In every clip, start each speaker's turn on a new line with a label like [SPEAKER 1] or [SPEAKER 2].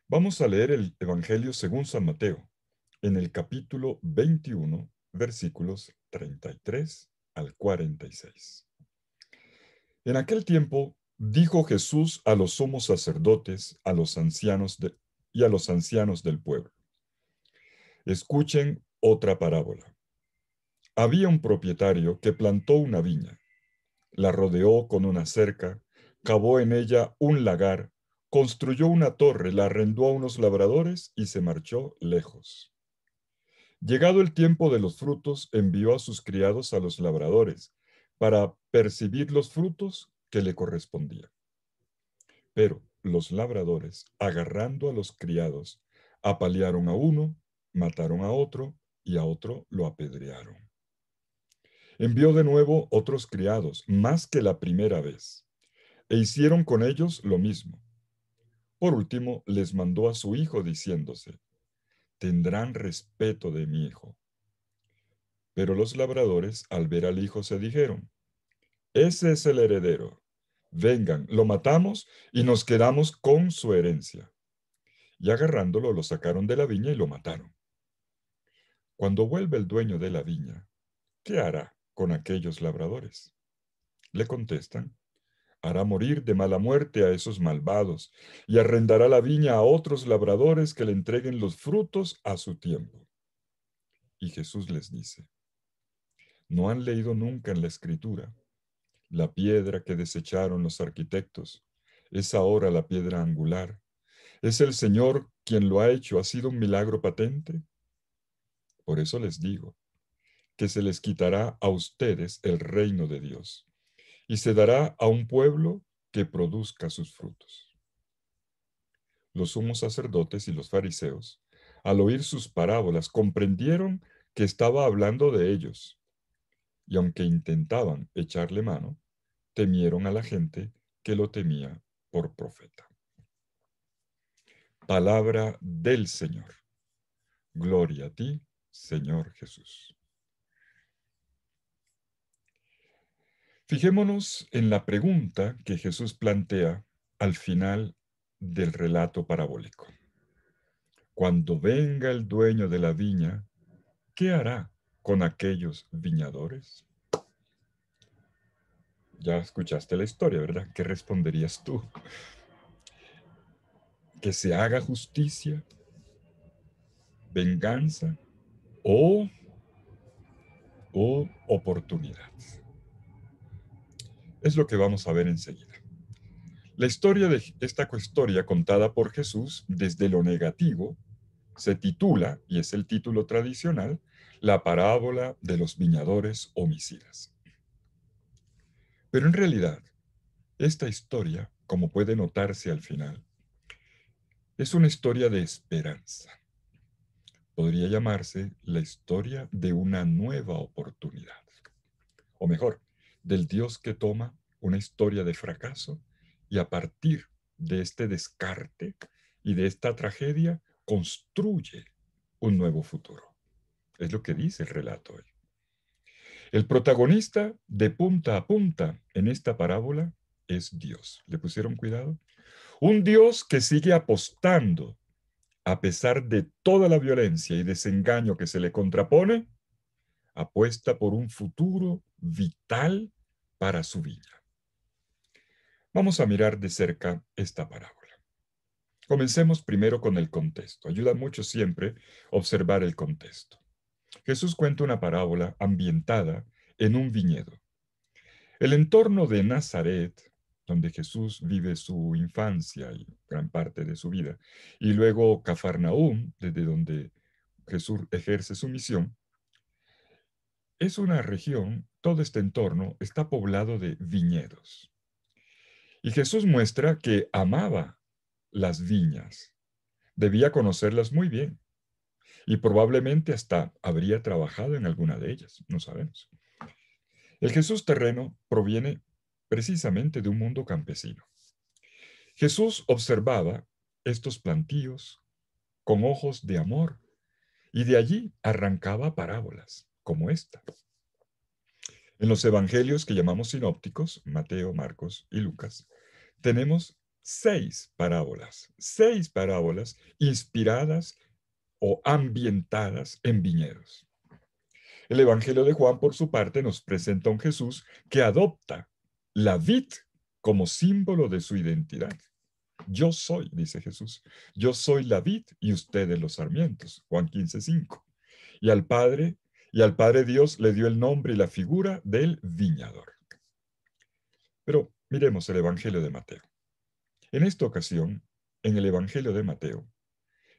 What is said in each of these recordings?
[SPEAKER 1] Vamos a leer el Evangelio según San Mateo, en el capítulo 21, versículos 33 al 46. En aquel tiempo dijo Jesús a los sumos sacerdotes, y a los ancianos del pueblo: escuchen otra parábola. Había un propietario que plantó una viña, la rodeó con una cerca, cavó en ella un lagar, construyó una torre, la arrendó a unos labradores y se marchó lejos. Llegado el tiempo de los frutos, envió a sus criados a los labradores para percibir los frutos que le correspondían. Pero los labradores, agarrando a los criados, apalearon a uno, mataron a otro y a otro lo apedrearon. Envió de nuevo otros criados, más que la primera vez, e hicieron con ellos lo mismo. Por último, les mandó a su hijo diciéndose: tendrán respeto de mi hijo. Pero los labradores, al ver al hijo, se dijeron: ese es el heredero. Vengan, lo matamos y nos quedamos con su herencia. Y agarrándolo, lo sacaron de la viña y lo mataron. Cuando vuelve el dueño de la viña, ¿qué hará con aquellos labradores? Le contestan: hará morir de mala muerte a esos malvados y arrendará la viña a otros labradores que le entreguen los frutos a su tiempo. Y Jesús les dice: ¿no han leído nunca en la Escritura? La piedra que desecharon los arquitectos es ahora la piedra angular. ¿Es el Señor quien lo ha hecho? ¿Ha sido un milagro patente? Por eso les digo que se les quitará a ustedes el reino de Dios y se dará a un pueblo que produzca sus frutos. Los sumos sacerdotes y los fariseos, al oír sus parábolas, comprendieron que estaba hablando de ellos, y aunque intentaban echarle mano, temieron a la gente que lo temía por profeta. Palabra del Señor. Gloria a ti, Señor Jesús. Fijémonos en la pregunta que Jesús plantea al final del relato parabólico. Cuando venga el dueño de la viña, ¿qué hará con aquellos viñadores? Ya escuchaste la historia, ¿verdad? ¿Qué responderías tú? ¿Que se haga justicia, venganza o, oportunidad? Es lo que vamos a ver enseguida. La historia de esta historia contada por Jesús desde lo negativo se titula, y es el título tradicional, la parábola de los viñadores homicidas. Pero en realidad, esta historia, como puede notarse al final, es una historia de esperanza. Podría llamarse la historia de una nueva oportunidad. O mejor, del Dios que toma una historia de fracaso y a partir de este descarte y de esta tragedia construye un nuevo futuro. Es lo que dice el relato hoy. El protagonista de punta a punta en esta parábola es Dios. ¿Le pusieron cuidado? Un Dios que sigue apostando a pesar de toda la violencia y desengaño que se le contrapone, apuesta por un futuro vital para su vida. Vamos a mirar de cerca esta parábola. Comencemos primero con el contexto. Ayuda mucho siempre observar el contexto. Jesús cuenta una parábola ambientada en un viñedo. El entorno de Nazaret, donde Jesús vive su infancia y gran parte de su vida, y luego Cafarnaúm, desde donde Jesús ejerce su misión, es una región, todo este entorno está poblado de viñedos. Y Jesús muestra que amaba las viñas, debía conocerlas muy bien y probablemente hasta habría trabajado en alguna de ellas, no sabemos. El Jesús terreno proviene precisamente de un mundo campesino. Jesús observaba estos plantíos con ojos de amor y de allí arrancaba parábolas como esta. En los evangelios que llamamos sinópticos, Mateo, Marcos y Lucas, tenemos seis parábolas inspiradas o ambientadas en viñedos. El Evangelio de Juan, por su parte, nos presenta a un Jesús que adopta la vid como símbolo de su identidad. Yo soy, dice Jesús, yo soy la vid y ustedes los sarmientos. Juan 15:5. Y al Padre, Dios le dio el nombre y la figura del viñador. Pero miremos el Evangelio de Mateo. En esta ocasión, en el Evangelio de Mateo,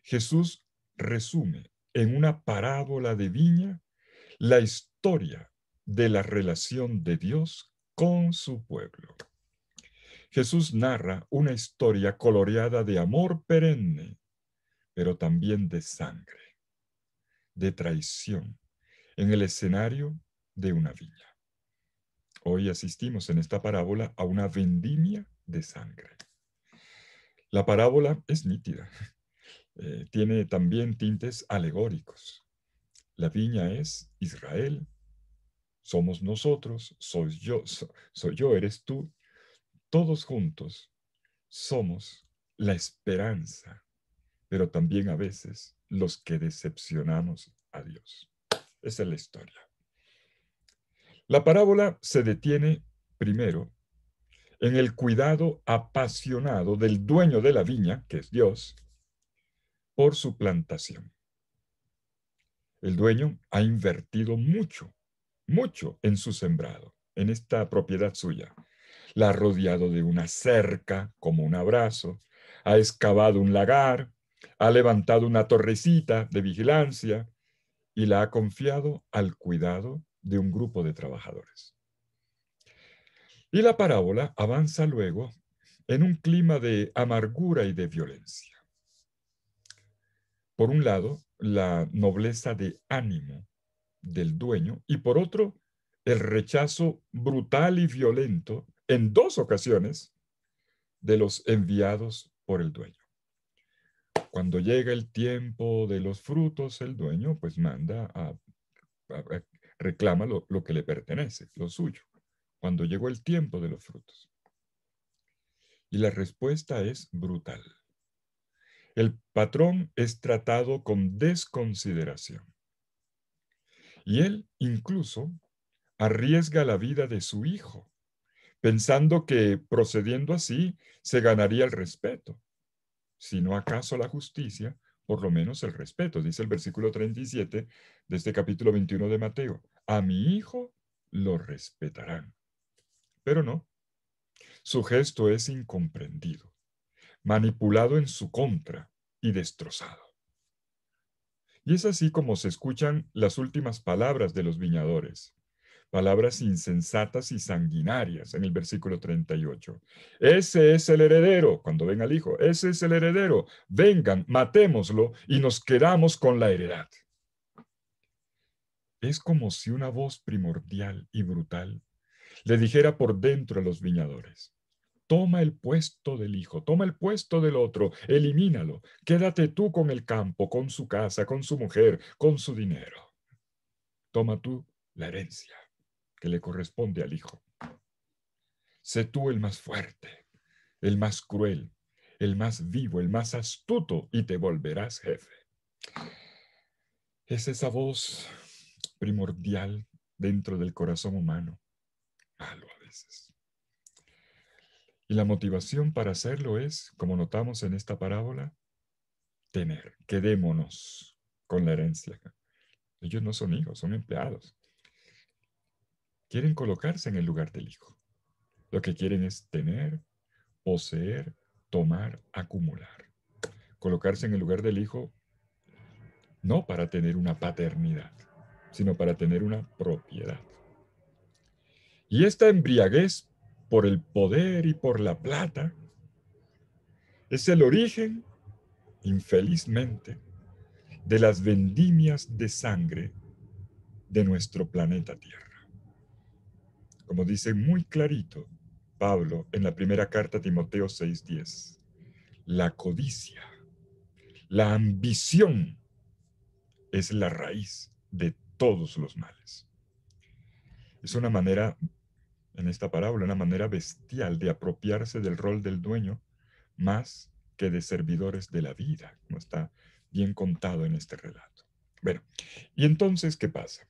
[SPEAKER 1] Jesús resume en una parábola de viña la historia de la relación de Dios con su pueblo. Jesús narra una historia coloreada de amor perenne, pero también de sangre, de traición, en el escenario de una viña. Hoy asistimos en esta parábola a una vendimia de sangre. La parábola es nítida, tiene también tintes alegóricos. La viña es Israel, somos nosotros, soy yo, eres tú, todos juntos somos la esperanza, pero también a veces los que decepcionamos a Dios. Esa es la historia. La parábola se detiene primero en el cuidado apasionado del dueño de la viña, que es Dios, por su plantación. El dueño ha invertido mucho en su sembrado, en esta propiedad suya. La ha rodeado de una cerca, como un abrazo, ha excavado un lagar, ha levantado una torrecita de vigilancia y la ha confiado al cuidado de un grupo de trabajadores. Y la parábola avanza luego en un clima de amargura y de violencia. Por un lado, la nobleza de ánimo del dueño y por otro, el rechazo brutal y violento en dos ocasiones de los enviados por el dueño. Cuando llega el tiempo de los frutos, el dueño pues manda reclama lo que le pertenece, lo suyo. Cuando llegó el tiempo de los frutos. Y la respuesta es brutal. El patrón es tratado con desconsideración. Y él incluso arriesga la vida de su hijo, pensando que procediendo así se ganaría el respeto. Si no acaso la justicia, por lo menos el respeto. Dice el versículo 37 de este capítulo 21 de Mateo. A mi hijo lo respetarán. Pero no. Su gesto es incomprendido, manipulado en su contra y destrozado. Y es así como se escuchan las últimas palabras de los viñadores, palabras insensatas y sanguinarias en el versículo 38. Ese es el heredero, cuando ven al hijo, ese es el heredero, vengan, matémoslo y nos quedamos con la heredad. Es como si una voz primordial y brutal le dijera por dentro a los viñadores, toma el puesto del hijo, toma el puesto del otro, elimínalo, quédate tú con el campo, con su casa, con su mujer, con su dinero. Toma tú la herencia que le corresponde al hijo. Sé tú el más fuerte, el más cruel, el más vivo, el más astuto, y te volverás jefe. Es esa voz primordial dentro del corazón humano, malo a veces. Y la motivación para hacerlo es, como notamos en esta parábola, tener, quedémonos con la herencia. Ellos no son hijos, son empleados. Quieren colocarse en el lugar del hijo. Lo que quieren es tener, poseer, tomar, acumular. Colocarse en el lugar del hijo no para tener una paternidad, sino para tener una propiedad. Y esta embriaguez por el poder y por la plata es el origen, infelizmente, de las vendimias de sangre de nuestro planeta Tierra. Como dice muy clarito Pablo en la primera carta a Timoteo 6:10, la codicia, la ambición es la raíz de todos los males. Es una manera, en esta parábola, una manera bestial de apropiarse del rol del dueño más que de servidores de la vida, como está bien contado en este relato. Bueno, y entonces, ¿qué pasa?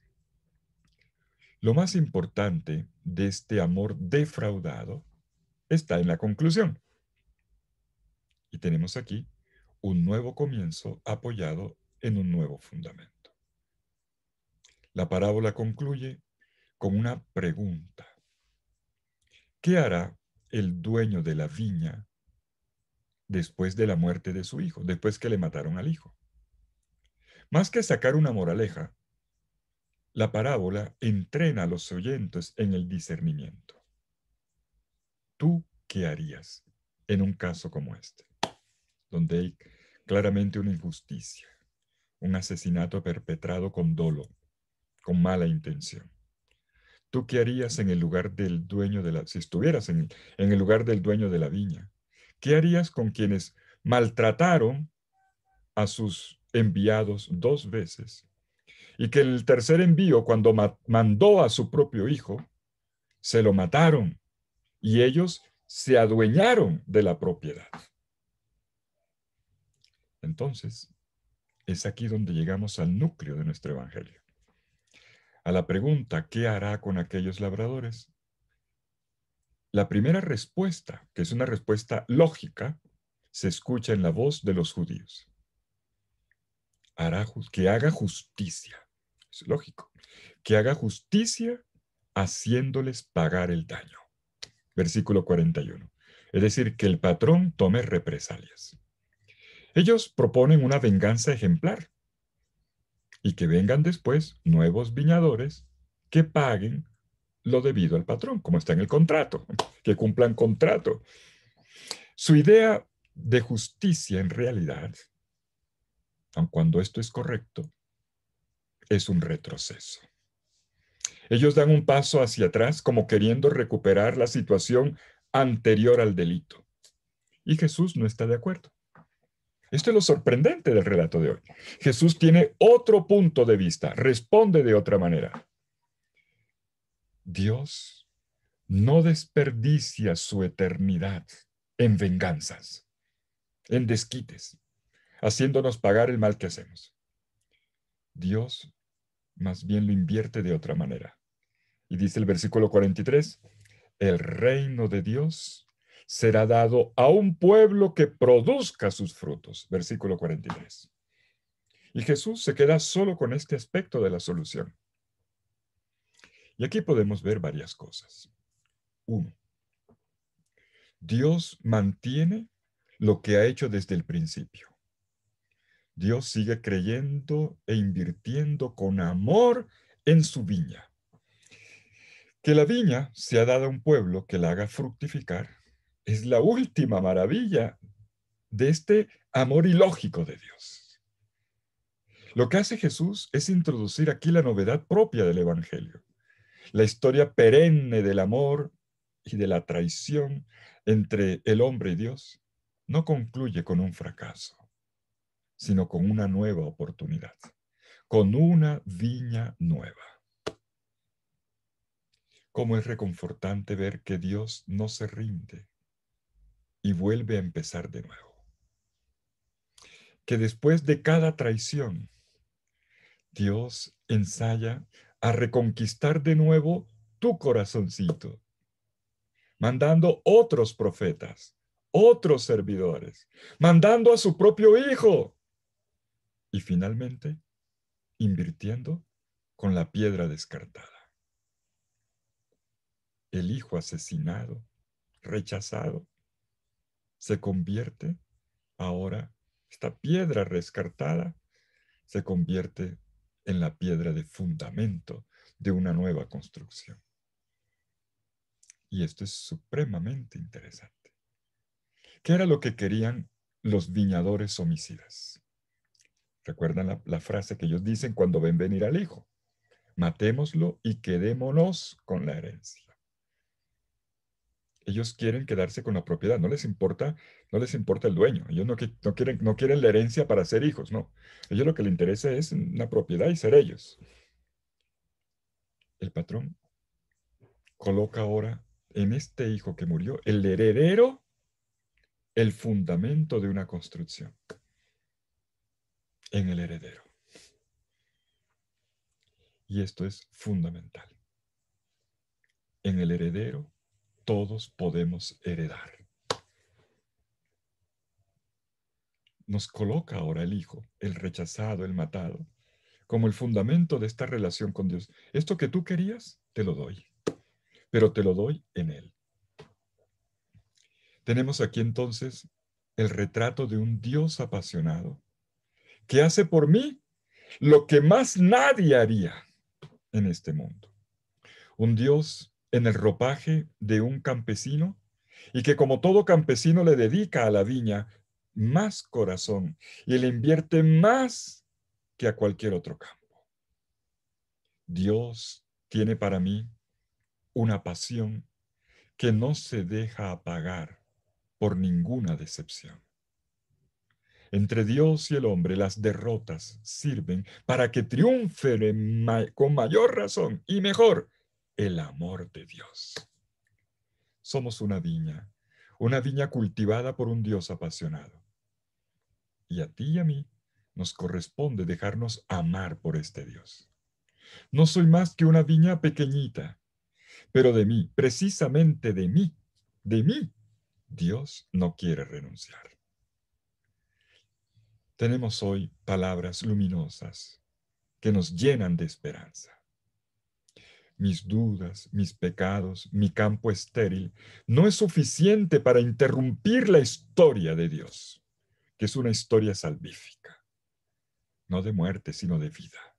[SPEAKER 1] Lo más importante de este amor defraudado está en la conclusión. Y tenemos aquí un nuevo comienzo apoyado en un nuevo fundamento. La parábola concluye con una pregunta. ¿Qué hará el dueño de la viña después de la muerte de su hijo, después que le mataron al hijo? Más que sacar una moraleja, la parábola entrena a los oyentes en el discernimiento. ¿Tú qué harías en un caso como este, donde hay claramente una injusticia, un asesinato perpetrado con dolo, con mala intención? ¿Tú qué harías en el lugar del dueño de la, si estuvieras en el lugar del dueño de la viña? ¿Qué harías con quienes maltrataron a sus enviados 2 veces? Y que el tercer envío, cuando mandó a su propio hijo, se lo mataron y ellos se adueñaron de la propiedad. Entonces, es aquí donde llegamos al núcleo de nuestro evangelio. A la pregunta, ¿qué hará con aquellos labradores? La primera respuesta, que es una respuesta lógica, se escucha en la voz de los judíos. Que haga justicia. Es lógico. Que haga justicia haciéndoles pagar el daño. Versículo 41. Es decir, que el patrón tome represalias. Ellos proponen una venganza ejemplar y que vengan después nuevos viñadores que paguen lo debido al patrón, como está en el contrato, que cumplan contrato. Su idea de justicia en realidad, aun cuando esto es correcto, es un retroceso. Ellos dan un paso hacia atrás como queriendo recuperar la situación anterior al delito. Y Jesús no está de acuerdo. Esto es lo sorprendente del relato de hoy. Jesús tiene otro punto de vista, responde de otra manera. Dios no desperdicia su eternidad en venganzas, en desquites, haciéndonos pagar el mal que hacemos. Dios más bien lo invierte de otra manera. Y dice el versículo 43, el reino de Dios será dado a un pueblo que produzca sus frutos. Versículo 43. Y Jesús se queda solo con este aspecto de la solución. Y aquí podemos ver varias cosas. Uno, Dios mantiene lo que ha hecho desde el principio. Dios sigue creyendo e invirtiendo con amor en su viña. Que la viña sea dada a un pueblo que la haga fructificar es la última maravilla de este amor ilógico de Dios. Lo que hace Jesús es introducir aquí la novedad propia del Evangelio, la historia perenne del amor y de la traición entre el hombre y Dios no concluye con un fracaso, sino con una nueva oportunidad, con una viña nueva. Cómo es reconfortante ver que Dios no se rinde y vuelve a empezar de nuevo. Que después de cada traición, Dios ensaya a reconquistar de nuevo tu corazoncito, mandando otros profetas, otros servidores, mandando a su propio hijo y finalmente invirtiendo con la piedra descartada. El hijo asesinado, rechazado, se convierte ahora, esta piedra descartada se convierte en la piedra de fundamento de una nueva construcción. Y esto es supremamente interesante. ¿Qué era lo que querían los viñadores homicidas? ¿Recuerdan la frase que ellos dicen cuando ven venir al hijo? Matémoslo y quedémonos con la herencia. Ellos quieren quedarse con la propiedad, no les importa el dueño. Ellos no quieren la herencia para ser hijos, no. A ellos lo que les interesa es una propiedad y ser ellos. El patrón coloca ahora en este hijo que murió el heredero el fundamento de una construcción en el heredero. Y esto es fundamental. En el heredero todos podemos heredar. Nos coloca ahora el hijo, el rechazado, el matado, como el fundamento de esta relación con Dios. Esto que tú querías, te lo doy, pero te lo doy en él. Tenemos aquí entonces el retrato de un Dios apasionado que hace por mí lo que más nadie haría en este mundo. Un Dios en el ropaje de un campesino y que como todo campesino le dedica a la viña más corazón y le invierte más que a cualquier otro campo. Dios tiene para mí una pasión que no se deja apagar por ninguna decepción. Entre Dios y el hombre las derrotas sirven para que triunfe con mayor razón y mejor el amor de Dios. Somos una viña cultivada por un Dios apasionado. Y a ti y a mí nos corresponde dejarnos amar por este Dios. No soy más que una viña pequeñita, pero de mí, precisamente de mí, Dios no quiere renunciar. Tenemos hoy palabras luminosas que nos llenan de esperanza. Mis dudas, mis pecados, mi campo estéril, no es suficiente para interrumpir la historia de Dios, que es una historia salvífica, no de muerte, sino de vida,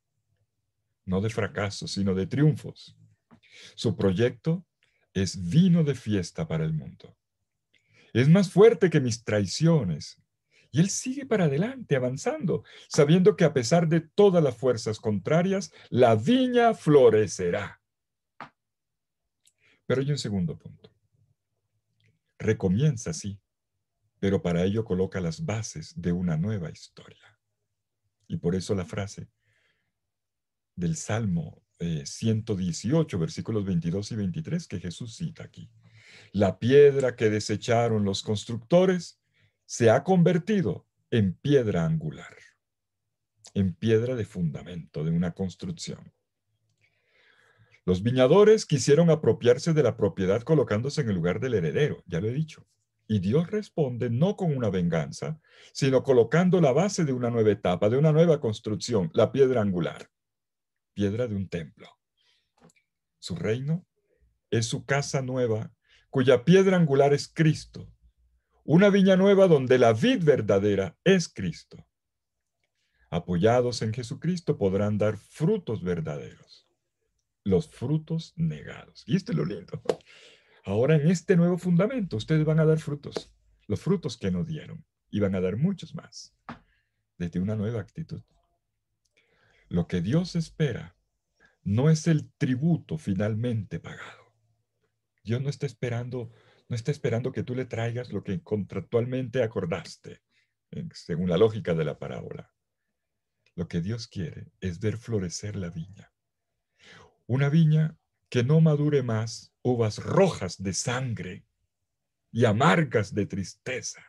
[SPEAKER 1] no de fracasos, sino de triunfos. Su proyecto es vino de fiesta para el mundo. Es más fuerte que mis traiciones. Y él sigue para adelante, avanzando, sabiendo que a pesar de todas las fuerzas contrarias, la viña florecerá. Pero hay un segundo punto. Recomienza, sí, pero para ello coloca las bases de una nueva historia. Y por eso la frase del Salmo 118, versículos 22 y 23 que Jesús cita aquí. La piedra que desecharon los constructores se ha convertido en piedra angular, en piedra de fundamento de una construcción. Los viñadores quisieron apropiarse de la propiedad colocándose en el lugar del heredero, ya lo he dicho. Y Dios responde no con una venganza, sino colocando la base de una nueva etapa, de una nueva construcción, la piedra angular, piedra de un templo. Su reino es su casa nueva, cuya piedra angular es Cristo. Una viña nueva donde la vid verdadera es Cristo. Apoyados en Jesucristo podrán dar frutos verdaderos, los frutos negados. Y esto es lo lindo. Ahora en este nuevo fundamento ustedes van a dar frutos, los frutos que no dieron, y van a dar muchos más, desde una nueva actitud. Lo que Dios espera no es el tributo finalmente pagado. Dios no está esperando que tú le traigas lo que contractualmente acordaste, según la lógica de la parábola. Lo que Dios quiere es ver florecer la viña. Una viña que no madure más uvas rojas de sangre y amargas de tristeza.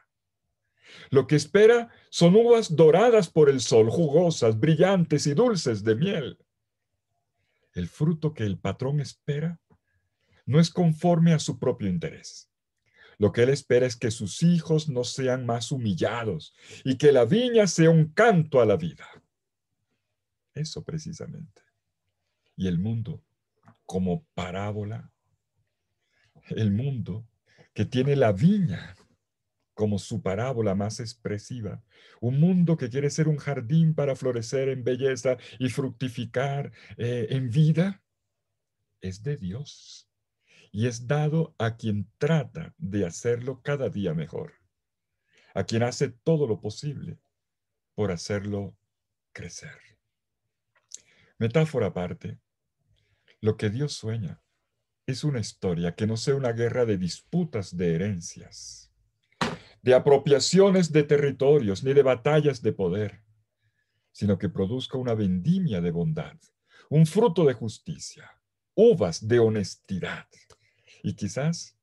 [SPEAKER 1] Lo que espera son uvas doradas por el sol, jugosas, brillantes y dulces de miel. El fruto que el patrón espera no es conforme a su propio interés. Lo que él espera es que sus hijos no sean más humillados y que la viña sea un canto a la vida. Eso precisamente. Y el mundo, como parábola, el mundo que tiene la viña como su parábola más expresiva, un mundo que quiere ser un jardín para florecer en belleza y fructificar en vida, es de Dios y es dado a quien trata de hacerlo cada día mejor, a quien hace todo lo posible por hacerlo crecer. Metáfora aparte, lo que Dios sueña es una historia que no sea una guerra de disputas de herencias, de apropiaciones de territorios, ni de batallas de poder, sino que produzca una vendimia de bondad, un fruto de justicia, uvas de honestidad y quizás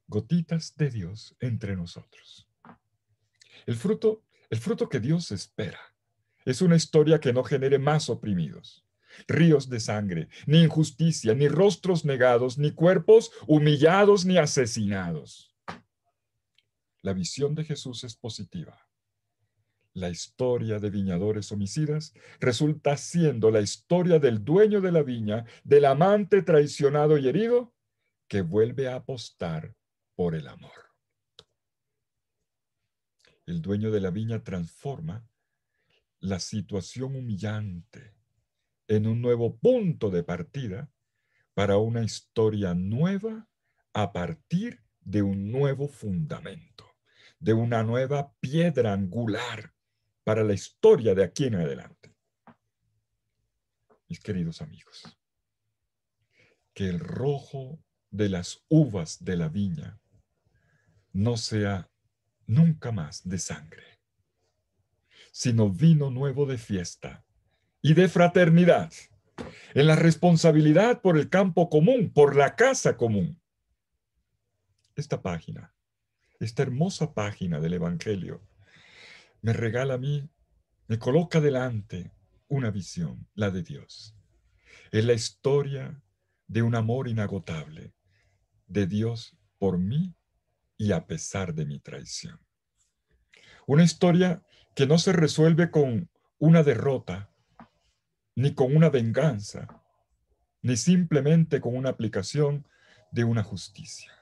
[SPEAKER 1] gotitas de Dios entre nosotros. El fruto, el fruto que Dios espera es una historia que no genere más oprimidos, ríos de sangre, ni injusticia, ni rostros negados, ni cuerpos humillados ni asesinados. La visión de Jesús es positiva. La historia de viñadores homicidas resulta siendo la historia del dueño de la viña, del amante traicionado y herido, que vuelve a apostar por el amor. El dueño de la viña transforma la situación humillante en un nuevo punto de partida para una historia nueva a partir de un nuevo fundamento, de una nueva piedra angular para la historia de aquí en adelante. Mis queridos amigos, que el rojo de las uvas de la viña no sea nunca más de sangre, sino vino nuevo de fiesta y de fraternidad, en la responsabilidad por el campo común, por la casa común. Esta página, esta hermosa página del Evangelio, me regala a mí, me coloca delante una visión, la de Dios. Es la historia de un amor inagotable de Dios por mí y a pesar de mi traición. Una historia que no se resuelve con una derrota, ni con una venganza, ni simplemente con una aplicación de una justicia.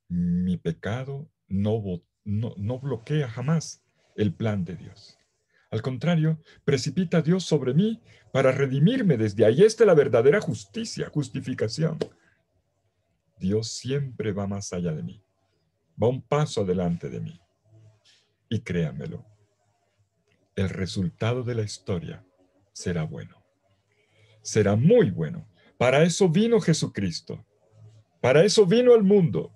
[SPEAKER 1] Mi pecado no bloquea jamás el plan de Dios. Al contrario, precipita a Dios sobre mí para redimirme desde ahí. Está la verdadera justicia, justificación. Dios siempre va más allá de mí, va un paso adelante de mí. Y créanmelo, el resultado de la historia será bueno, será muy bueno. Para eso vino Jesucristo, para eso vino al mundo,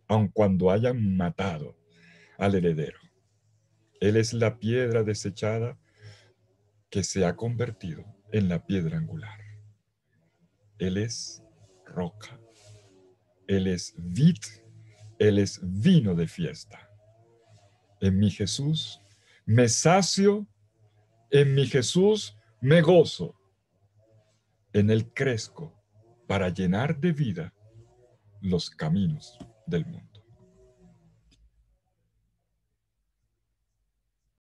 [SPEAKER 1] aun cuando hayan matado al heredero. Él es la piedra desechada que se ha convertido en la piedra angular. Él es roca, Él es vid, Él es vino de fiesta. En mi Jesús me sacio, en mi Jesús me gozo, en Él crezco para llenar de vida los caminos del mundo.